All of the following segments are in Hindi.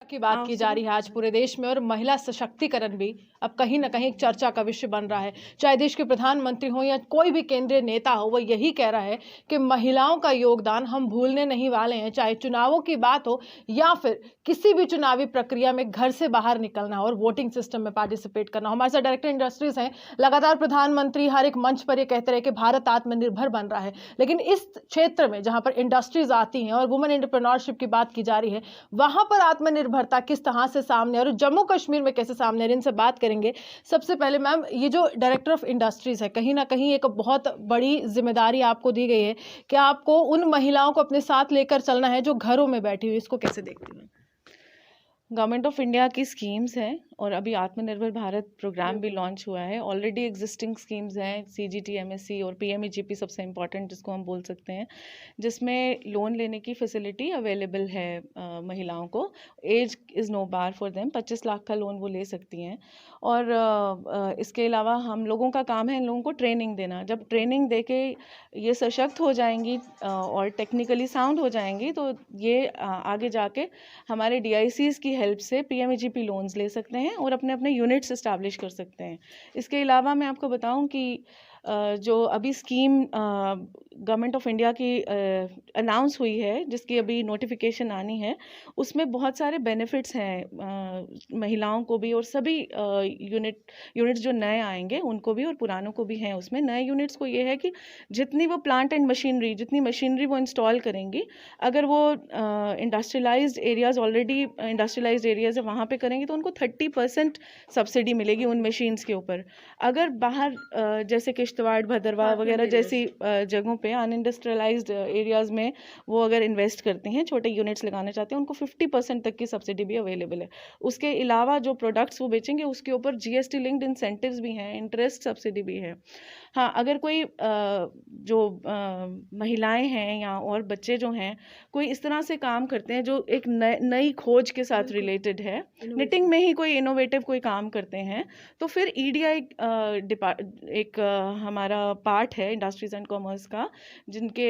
की बात की जा रही है आज पूरे देश में, और महिला सशक्तिकरण भी अब कहीं ना कहीं एक चर्चा का विषय बन रहा है। चाहे देश के प्रधानमंत्री हो या कोई भी केंद्रीय नेता हो, वो यही कह रहा है कि महिलाओं का योगदान हम भूलने नहीं वाले हैं। चाहे चुनावों की बात हो या फिर किसी भी चुनावी प्रक्रिया में घर से बाहर निकलना और वोटिंग सिस्टम में पार्टिसिपेट करना। हमारे साथ डायरेक्टर इंडस्ट्रीज हैं। लगातार प्रधानमंत्री हर एक मंच पर ये कहते रहे कि भारत आत्मनिर्भर बन रहा है, लेकिन इस क्षेत्र में जहां पर इंडस्ट्रीज आती हैं और वुमेन एंटरप्रेन्योरशिप की बात की जा रही है, वहां पर आत्मनिर्भरता किस तरह से सामने और जम्मू कश्मीर में कैसे सामने है, इनसे बात करेंगे। सबसे पहले मैम, ये जो डायरेक्टर ऑफ इंडस्ट्रीज है, कहीं ना कहीं एक बहुत बड़ी जिम्मेदारी आपको दी गई है कि आपको उन महिलाओं को अपने साथ लेकर चलना है जो घरों में बैठी हुई। इसको कैसे देखती हैं? गवर्नमेंट ऑफ इंडिया की स्कीम्स हैं और अभी आत्मनिर्भर भारत प्रोग्राम भी लॉन्च हुआ है। ऑलरेडी एग्जिस्टिंग स्कीम्स हैं, सीजीटी, एमएससी और पीएमईजीपी सबसे इम्पॉर्टेंट जिसको हम बोल सकते हैं, जिसमें लोन लेने की फैसिलिटी अवेलेबल है महिलाओं को। Age is no bar for them. 25 lakh का लोन वो ले सकती हैं। और इसके अलावा हम लोगों का काम है इन लोगों को ट्रेनिंग देना। जब ट्रेनिंग दे के ये सशक्त हो जाएंगी और टेक्निकली साउंड हो जाएंगी, तो ये आगे जाके हमारे डीआईसीज़ की हेल्प से पीएमईजीपी लोन्स ले सकते हैं और अपने अपने यूनिट्स इस्टेब्लिश कर सकते हैं। इसके अलावा मैं आपको बताऊं कि जो अभी स्कीम गवर्नमेंट ऑफ इंडिया की अनाउंस हुई है, जिसकी अभी नोटिफिकेशन आनी है, उसमें बहुत सारे बेनिफिट्स हैं महिलाओं को भी और सभी यूनिट्स जो नए आएंगे उनको भी और पुरानों को भी हैं। उसमें नए यूनिट्स को ये है कि जितनी वो प्लांट एंड मशीनरी, जितनी मशीनरी वो इंस्टॉल करेंगी, अगर वो industrialised areas, already industrialised areas है, वहाँ पे करेंगी तो उनको 30% सब्सिडी मिलेगी उन मशीन्स के ऊपर। अगर बाहर जैसे किश्तवाड़, भदरवा वगैरह जैसी जगहों पे अनइंडस्ट्रियलाइज्ड एरियाज़ में वो अगर इन्वेस्ट करते हैं, छोटे यूनिट्स लगाना चाहते हैं, उनको 50% तक की सब्सिडी भी अवेलेबल है। उसके अलावा जो प्रोडक्ट्स वो बेचेंगे उसके ऊपर जीएसटी लिंक्ड इंसेंटिव्स भी हैं, इंटरेस्ट सब्सिडी भी है। हाँ, अगर कोई जो महिलाएं हैं या और बच्चे जो हैं कोई इस तरह से काम करते हैं जो एक नई खोज के साथ रिलेटेड है, निटिंग में ही कोई इनोवेटिव कोई काम करते हैं, तो फिर ईडीआई एक हमारा पार्ट है इंडस्ट्रीज एंड कॉमर्स का, जिनके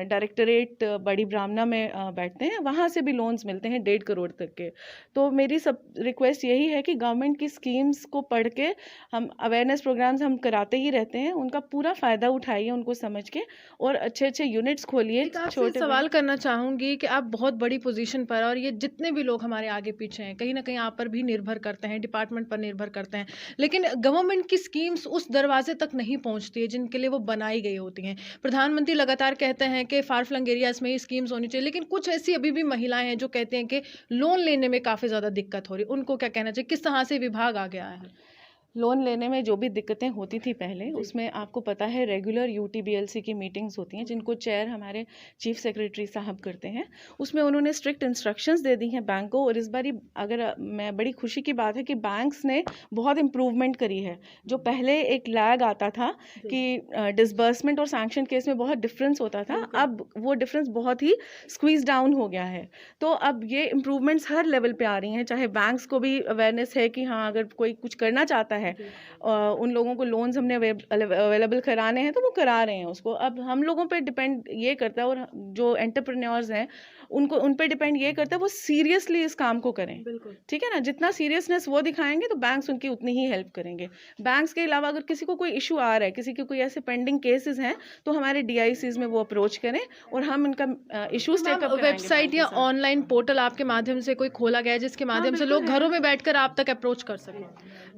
डायरेक्टरेट बड़ी ब्राह्मणा में बैठते हैं, वहाँ से भी लोन्स मिलते हैं 1.5 करोड़ तक के। तो मेरी सब रिक्वेस्ट यही है कि गवर्नमेंट की स्कीम्स को पढ़ के, हम अवेयरनेस प्रोग्राम्स हम कराते ही रहते हैं, उनका पूरा फ़ायदा उठाइए उनको समझ के और अच्छे अच्छे यूनिट्स खोलिए। छोटे सवाल करना चाहूँगी कि आप बहुत बड़ी पोजीशन पर, और ये जितने भी लोग हमारे आगे पीछे हैं कहीं ना कहीं आप पर भी निर्भर करते हैं, डिपार्टमेंट पर निर्भर करते हैं, लेकिन गवर्नमेंट की स्कीम्स उस दरवाजे तक नहीं पहुंचती है जिनके लिए वो बनाई गई होती हैं। प्रधानमंत्री लगातार कहते हैं कि फार फ्लंग एरियाज में ये स्कीम्स होनी चाहिए, लेकिन कुछ ऐसी अभी भी महिलाएं हैं जो कहते हैं कि लोन लेने में काफ़ी ज़्यादा दिक्कत हो रही है। उनको क्या कहना चाहिए? किस तरह से विभाग आ गया है? लोन लेने में जो भी दिक्कतें होती थी पहले, उसमें आपको पता है रेगुलर यूटीबीएलसी की मीटिंग्स होती हैं, जिनको चेयर हमारे चीफ सेक्रेटरी साहब करते हैं। उसमें उन्होंने स्ट्रिक्ट इंस्ट्रक्शंस दे दी हैं बैंक को। और इस बारी अगर मैं बड़ी खुशी की बात है कि बैंक्स ने बहुत इम्प्रूवमेंट करी है। जो पहले एक लैग आता था कि डिसबर्समेंट और सैंक्शन केस में बहुत डिफरेंस होता था, अब वो डिफरेंस बहुत ही स्क्वीज डाउन हो गया है। तो अब ये इम्प्रूवमेंट्स हर लेवल पे आ रही हैं। चाहे बैंक्स को भी अवेयरनेस है कि हाँ, अगर कोई कुछ करना चाहता है, उन लोगों को लोन्स हमने अवेलेबल कराने हैं तो वो करा रहे हैं उसको। अब हम लोगों पे डिपेंड ये करता है, और जो एंटरप्रेन्योर्स हैं उनको उन पे डिपेंड ये करता है वो सीरियसली इस काम को करें। ठीक है ना? जितना सीरियसनेस वो दिखाएंगे तो बैंक्स उनकी उतनी ही हेल्प करेंगे। बैंक्स के अलावा अगर किसी को कोई इशू आ रहा है, किसी के कोई ऐसे पेंडिंग केसेस हैं, तो हमारे डीआईसीज में वो अप्रोच करें और हम इनका इशूज टेकअप कराएंगे। वेबसाइट या ऑनलाइन पोर्टल आपके माध्यम से कोई खोला गया है जिसके माध्यम से लोग घरों में बैठकर आप तक अप्रोच कर सकें?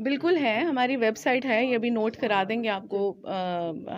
बिल्कुल है, हमारी वेबसाइट है, ये भी नोट करा देंगे आपको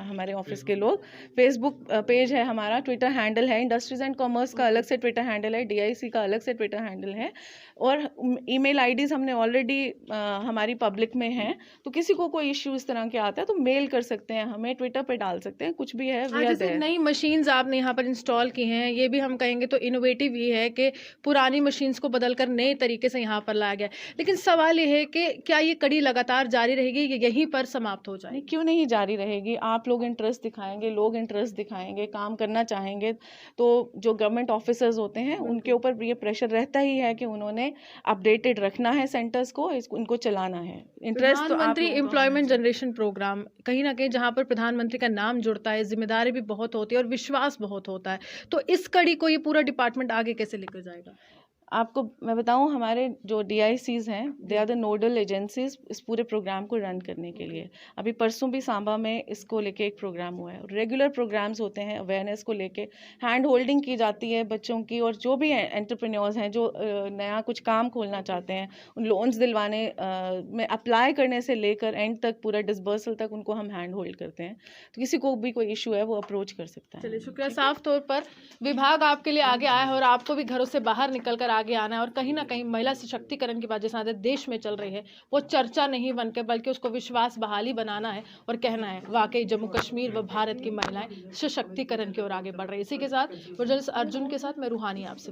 हमारे ऑफिस के लोग। फेसबुक पेज है हमारा, ट्विटर हैंडल है, इंडस्ट्रीज एंड कॉमर्स का अलग से ट्विटर हैंडल है, डीआईसी का अलग से ट्विटर हैंडल है, और ईमेल आईडीज हमने ऑलरेडी हमारी पब्लिक में हैं। तो किसी को कोई इश्यू इस तरह के आता है तो मेल कर सकते हैं हमें, ट्विटर पे डाल सकते हैं, कुछ भी है। जैसे नई मशीन्स आपने यहाँ पर इंस्टॉल की हैं, ये भी हम कहेंगे तो इनोवेटिव ही है कि पुरानी मशीन्स को बदलकर नए तरीके से यहाँ पर लाया गया। लेकिन सवाल ये है कि क्या ये कड़ी लगातार जारी रहेगी या यहीं पर समाप्त हो जाएगी? क्यों नहीं जारी रहेगी? आप लोग इंटरेस्ट दिखाएंगे, लोग इंटरेस्ट दिखाएंगे, काम करना चाहेंगे, तो जो गवर्नमेंट ऑफिसर्स होते हैं उनके ऊपर ये प्रेशर रहता ही है कि उन्होंने अपडेटेड रखना है सेंटर्स को, इनको चलाना है। इंटरेस्ट तो प्रधानमंत्री एम्प्लॉयमेंट जनरेशन प्रोग्राम, कहीं ना कहीं जहाँ पर प्रधानमंत्री का नाम जुड़ता है, जिम्मेदारी भी बहुत होती है और विश्वास बहुत होता है, तो इस कड़ी को ये पूरा डिपार्टमेंट आगे कैसे लेकर जाएगा? आपको मैं बताऊं, हमारे जो DICs हैं, they are the nodal agencies इस पूरे प्रोग्राम को रन करने के लिए। अभी परसों भी सांबा में इसको लेके एक प्रोग्राम हुआ है। रेगुलर प्रोग्राम्स होते हैं अवेयरनेस को लेके, हैंड होल्डिंग की जाती है बच्चों की, और जो भी एंटरप्रेन्योर्स हैं जो नया कुछ काम खोलना चाहते हैं, उन लोन्स दिलवाने में अप्लाई करने से लेकर एंड तक पूरा डिसबर्सल तक उनको हम हैंड होल्ड करते हैं। तो किसी को भी कोई इशू है वो अप्रोच कर सकता है। चलिए शुक्रिया। साफ तौर पर विभाग आपके लिए आगे आया है और आपको भी घरों से बाहर निकल कर आगे आना है, और कहीं ना कहीं महिला सशक्तिकरण की बात जैसे आदत देश में चल रही है वो चर्चा नहीं बनकर बल्कि उसको विश्वास बहाली बनाना है और कहना है वाकई जम्मू कश्मीर व भारत की महिलाएं सशक्तिकरण की ओर आगे बढ़ रही है। इसी के साथ जर्नलिस्ट अर्जुन के साथ मैं रूहानी आपसे।